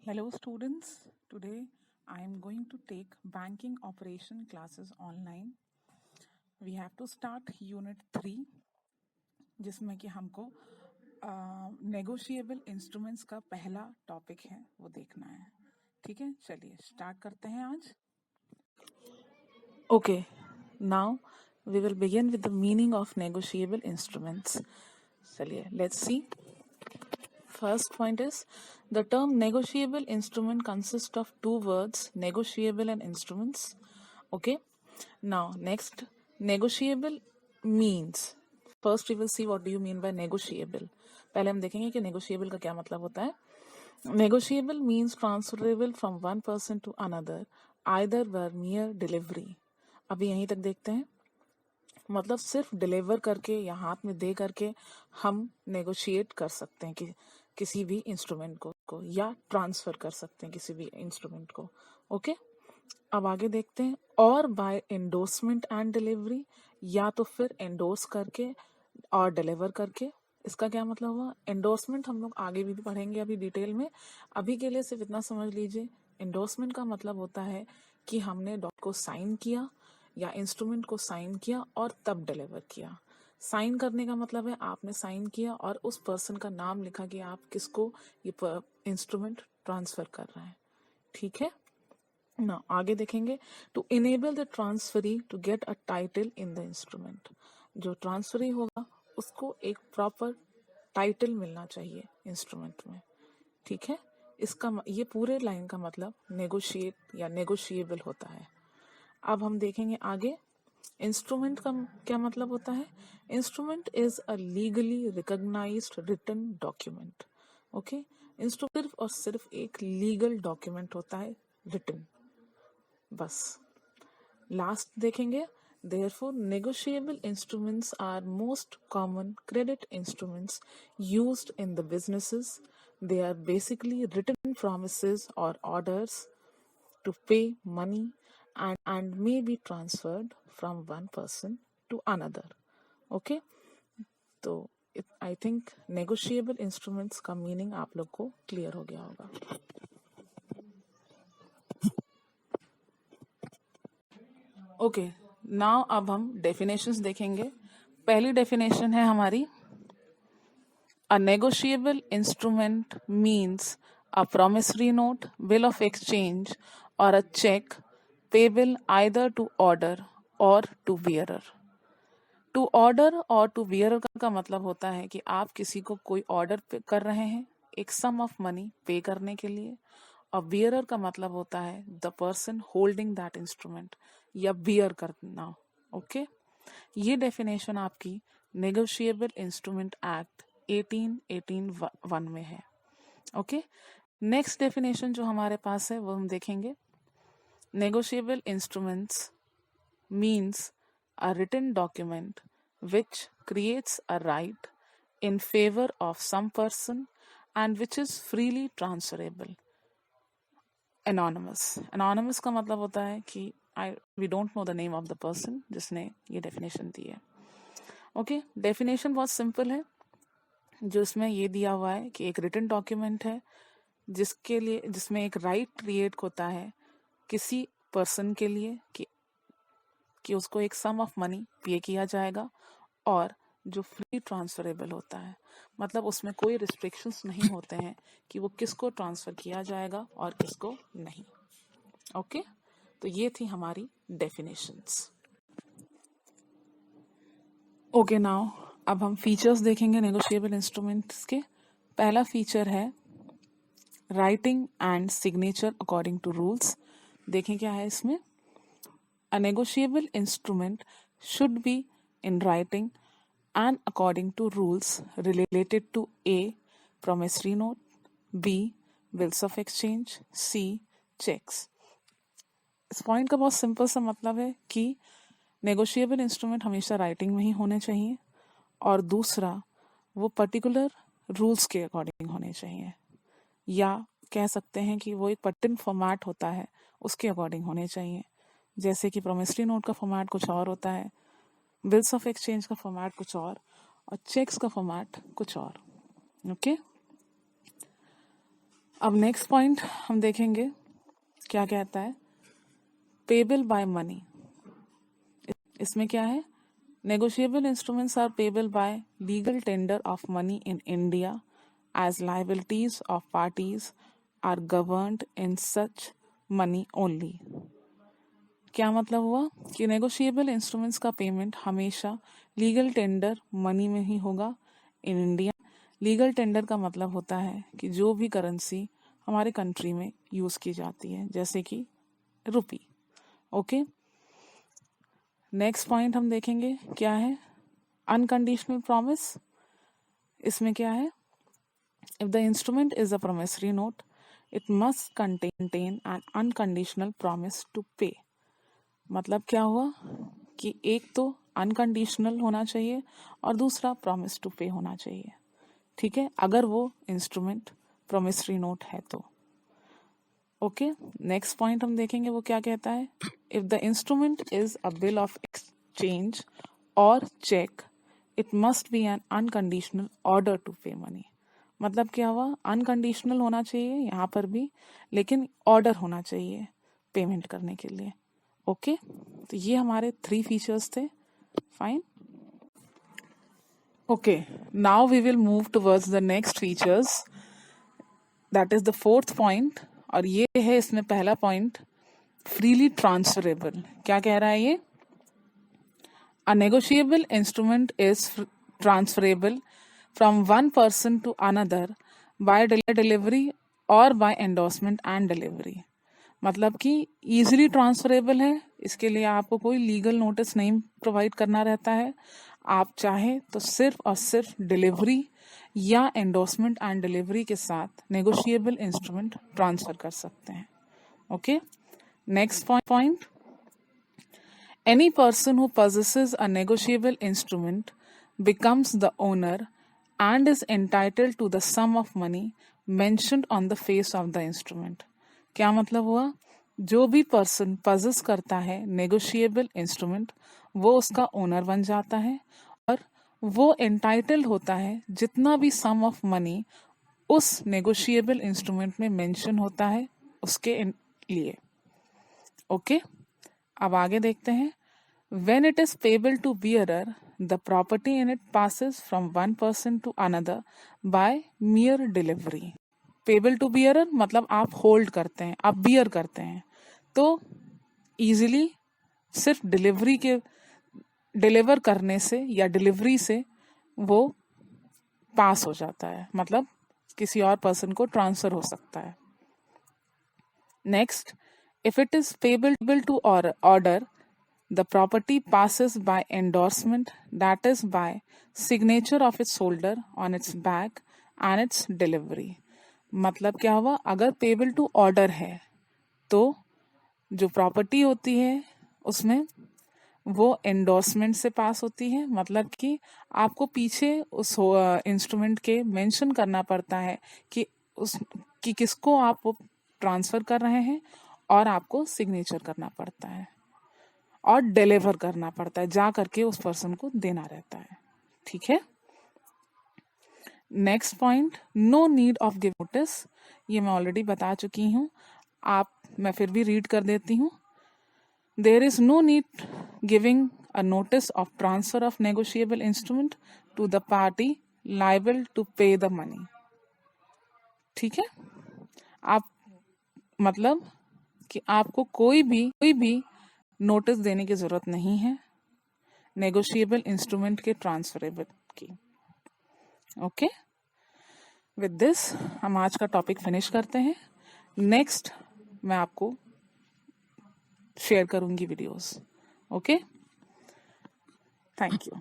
Hello students, today I am going to take banking operation classes online. We have to start unit 3 जिसमें कि हमको negotiable instruments का पहला topic है वो देखना है. ठीक है, चलिए स्टार्ट करते हैं आज. Okay, now we will begin with the meaning of negotiable instruments. चलिए, let's see. First point is the term negotiable instrument consists of two words, negotiable and instruments. Okay. Now, next, negotiable means. First, we will see what do you mean by negotiable. पहले हम देखेंगे कि negotiable का क्या मतलब होता है. Negotiable means transferable from one person to another, either by mere delivery. अभी यहीं तक देखते हैं. मतलब सिर्फ डिलीवर करके या हाथ में दे करके हम नेगोशिएट कर सकते हैं कि किसी भी इंस्ट्रूमेंट को या ट्रांसफर कर सकते हैं किसी भी इंस्ट्रूमेंट को. ओके, अब आगे देखते हैं. और बाय एंडोर्समेंट एंड डिलीवरी, या तो फिर एंडोर्स करके और डिलीवर करके. इसका क्या मतलब हुआ? एंडोर्समेंट हम लोग आगे भी पढ़ेंगे अभी डिटेल में. अभी के लिए सिर्फ इतना समझ लीजिए. एंडोर्समेंट का मतलब होता है कि हमने डॉक्यूमेंट को साइन किया या इंस्ट्रूमेंट को साइन किया और तब डिलीवर किया. साइन करने का मतलब है आपने साइन किया और उस पर्सन का नाम लिखा कि आप किसको ये इंस्ट्रूमेंट ट्रांसफर कर रहे हैं. ठीक है ना. आगे देखेंगे. To enable the transferee to get a title in the instrument. जो ट्रांसफरी होगा उसको एक प्रॉपर टाइटल मिलना चाहिए इंस्ट्रूमेंट में. ठीक है, इसका ये पूरे लाइन का मतलब नेगोशिएट या नेगोशिएबल होता है. अब हम देखेंगे आगे. इंस्ट्रूमेंट का क्या मतलब होता है? Instrument is a legally recognised written document. Okay, instrument सिर्फ और सिर्फ एक लीगल डॉक्यूमेंट होता है, रिटन, बस. लास्ट देखेंगे. Therefore, negotiable instruments are most common credit instruments used in the businesses. They are basically written promises or orders to pay money and may be transferred from one person to another. Okay, तो I think negotiable instruments का meaning आप लोग को clear हो गया होगा. Okay, now अब हम डेफिनेशंस देखेंगे. पहली डेफिनेशन है हमारी. A negotiable instrument means a promissory note, bill of exchange, or a check payable either to order or to bearer. To order और टू बियर का मतलब होता है कि आप किसी को कोई ऑर्डर कर रहे हैं एक सम ऑफ मनी पे करने के लिए, और बियरर का मतलब होता है the person holding that instrument या बियर करना. ओके, ये डेफिनेशन आपकी नेगोशिएबल इंस्ट्रूमेंट एक्ट 1881 में है. ओके, नेक्स्ट डेफिनेशन जो हमारे पास है वो हम देखेंगे. Negotiable instruments means a written document which creates a right in favor of some person and which is freely transferable. Anonymous. Anonymous का मतलब होता है कि we don't know the name of the person जिसने ये definition दी है. Okay, definition बहुत simple है. जो इसमें ये दिया हुआ है कि एक written document है जिसके लिए जिसमें एक right create होता है किसी person के लिए कि उसको एक सम ऑफ मनी पे किया जाएगा और जो फ्री ट्रांसफरेबल होता है. मतलब उसमें कोई रिस्ट्रिक्शंस नहीं होते हैं कि वो किसको ट्रांसफ़र किया जाएगा और किसको नहीं. ओके, तो ये थी हमारी डेफिनेशंस. ओके, नाउ अब हम फीचर्स देखेंगे नेगोशिएबल इंस्ट्रूमेंट्स के. पहला फीचर है writing and signature according to rules. देखें क्या है इसमें. A negotiable instrument should be in writing and according to rules related to A. promissory note, B. bills of exchange, C. checks. इस point का बहुत सिंपल सा मतलब है कि नेगोशिएबल इंस्ट्रूमेंट हमेशा राइटिंग में ही होने चाहिए और दूसरा वो पर्टिकुलर रूल्स के अकॉर्डिंग होने चाहिए, या कह सकते हैं कि वो एक पर्टिकुलर फॉर्मेट होता है उसके अकॉर्डिंग होने चाहिए. जैसे कि प्रोमिसरी नोट का फॉर्मेट कुछ और होता है, बिल्स ऑफ एक्सचेंज का फॉर्मेट कुछ और चेक्स का फॉर्मेट कुछ और. ओके, अब नेक्स्ट पॉइंट हम देखेंगे क्या कहता है, पेबल बाय मनी। इसमें क्या है, negotiable instruments are payable by legal tender of money in India as liabilities of parties are governed in such money only। क्या मतलब हुआ कि नेगोशिएबल इंस्ट्रूमेंट्स का पेमेंट हमेशा लीगल टेंडर मनी में ही होगा इन इंडिया। लीगल टेंडर का मतलब होता है कि जो भी करेंसी हमारे कंट्री में यूज की जाती है, जैसे कि रुपी। ओके, नेक्स्ट पॉइंट हम देखेंगे क्या है, अनकंडीशनल प्रॉमिस। इसमें क्या है, if the instrument is a promissory note, it must contain an unconditional promise to pay। मतलब क्या हुआ कि एक तो अनकंडीशनल होना चाहिए और दूसरा प्रॉमिस टू पे होना चाहिए, ठीक है, अगर वो इंस्ट्रूमेंट प्रोमिसरी नोट है तो। ओके, नेक्स्ट पॉइंट हम देखेंगे वो क्या कहता है, if the instrument is a bill of exchange और cheque, it must be an unconditional order to pay money. मतलब क्या हुआ, अनकंडीशनल होना चाहिए यहाँ पर भी, लेकिन ऑर्डर होना चाहिए पेमेंट करने के लिए। ओके, तो ये हमारे 3 फीचर्स थे। Fine. Okay, now we will move towards the next features, that is the 4th point, और ये है इसमें पहला पॉइंट, फ्रीली ट्रांसफरेबल। क्या कह रहा है ये, a negotiable instrument is transferable from one person to another by delivery or by endorsement and delivery। मतलब कि easily transferable है, इसके लिए आपको कोई लीगल नोटिस नहीं प्रोवाइड करना रहता है। आप चाहे तो सिर्फ और सिर्फ डिलीवरी या एंडोर्समेंट एंड डिलीवरी के साथ नेगोशिएबल इंस्ट्रूमेंट ट्रांसफर कर सकते हैं। Okay, next point, any person who possesses a negotiable instrument becomes the owner and is entitled to the sum of money mentioned on the face of the instrument। क्या मतलब हुआ, जो भी person possess करता है नेगोशिएबल इंस्ट्रूमेंट वो उसका owner बन जाता है और वो एंटाइटल होता है जितना भी सम ऑफ मनी उस नेगोशिएबल इंस्ट्रूमेंट में मेंशन होता है उसके लिए। ओके, अब आगे देखते हैं, when it is payable to bearer, the property in it passes from one person to another by mere delivery। payable to bearer मतलब आप होल्ड करते हैं, आप बियर करते हैं, तो इजीली सिर्फ डिलीवर करने से या डिलीवरी से वो पास हो जाता है, मतलब किसी और पर्सन को ट्रांसफर हो सकता है। Next, if it is payable to order, the property passes by endorsement, that is by signature of its holder on its back and its delivery। मतलब क्या हुआ, अगर पेबल टू ऑर्डर है तो जो प्रॉपर्टी होती है उसमें वो एंडोर्समेंट से पास होती है, मतलब कि आपको पीछे उस इंस्ट्रूमेंट के मेंशन करना पड़ता है कि किसको आप वो ट्रांसफर कर रहे हैं और आपको सिग्नेचर करना पड़ता है और डिलीवर करना पड़ता है, जा करके उस पर्सन को देना रहता है, ठीक है। Next point, no need of give notice. ये मैं ऑलरेडी बता चुकी हूँ, मैं फिर भी रीड कर देती हूँ। There is no need giving a notice of transfer of negotiable instrument to the party liable to pay the money. ठीक है, आप मतलब कि आपको कोई भी नोटिस देने की जरूरत नहीं है नेगोशिएबल इंस्ट्रूमेंट के ट्रांसफरेबल की। ओके, विद दिस हम आज का टॉपिक फिनिश करते हैं। नेक्स्ट मैं आपको शेयर करूंगी वीडियोस। Okay, thank you.